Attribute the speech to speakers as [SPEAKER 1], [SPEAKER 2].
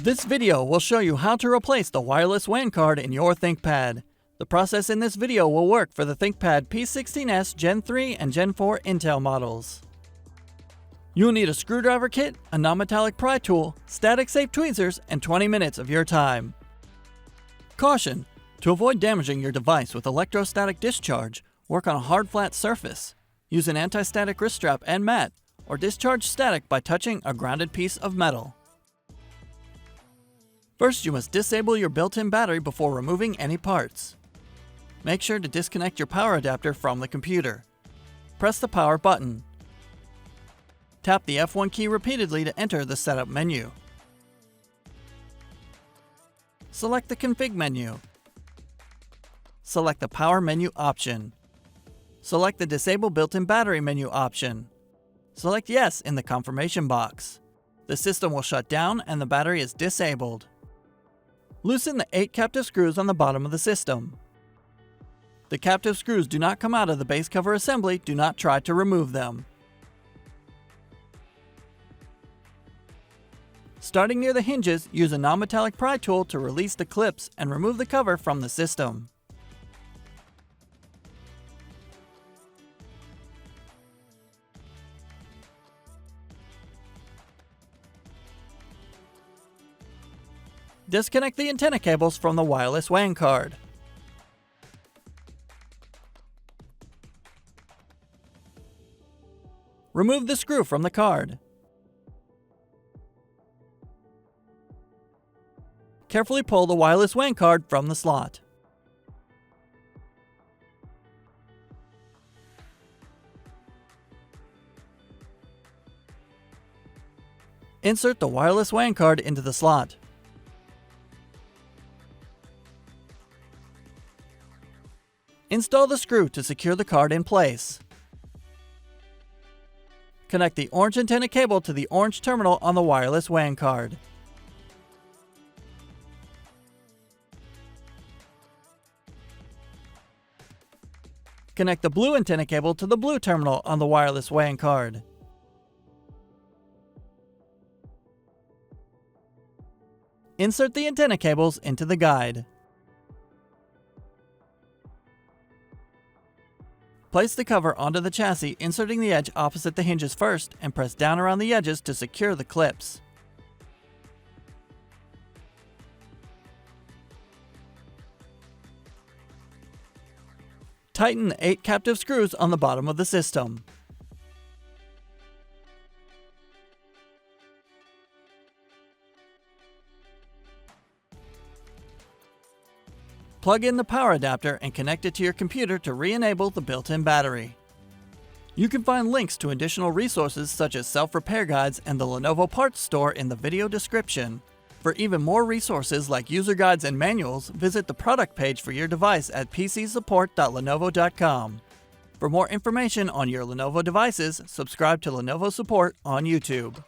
[SPEAKER 1] This video will show you how to replace the wireless WAN card in your ThinkPad. The process in this video will work for the ThinkPad P16s Gen 3 and Gen 4 Intel models. You'll need a screwdriver kit, a non-metallic pry tool, static safe tweezers, and 20 minutes of your time. Caution! To avoid damaging your device with electrostatic discharge, work on a hard flat surface. Use an anti-static wrist strap and mat, or discharge static by touching a grounded piece of metal. First, you must disable your built-in battery before removing any parts. Make sure to disconnect your power adapter from the computer. Press the power button. Tap the F1 key repeatedly to enter the setup menu. Select the config menu. Select the power menu option. Select the disable built-in battery menu option. Select yes in the confirmation box. The system will shut down and the battery is disabled. Loosen the 8 captive screws on the bottom of the system. The captive screws do not come out of the base cover assembly. Do not try to remove them. Starting near the hinges, use a non-metallic pry tool to release the clips and remove the cover from the system. Disconnect the antenna cables from the wireless WAN card. Remove the screw from the card. Carefully pull the wireless WAN card from the slot. Insert the wireless WAN card into the slot. Install the screw to secure the card in place. Connect the orange antenna cable to the orange terminal on the wireless WAN card. Connect the blue antenna cable to the blue terminal on the wireless WAN card. Insert the antenna cables into the guide. Place the cover onto the chassis, inserting the edge opposite the hinges first, and press down around the edges to secure the clips. Tighten the 8 captive screws on the bottom of the system. Plug in the power adapter and connect it to your computer to re-enable the built-in battery. You can find links to additional resources such as self-repair guides and the Lenovo parts store in the video description. For even more resources like user guides and manuals, visit the product page for your device at pcsupport.lenovo.com. For more information on your Lenovo devices, subscribe to Lenovo Support on YouTube.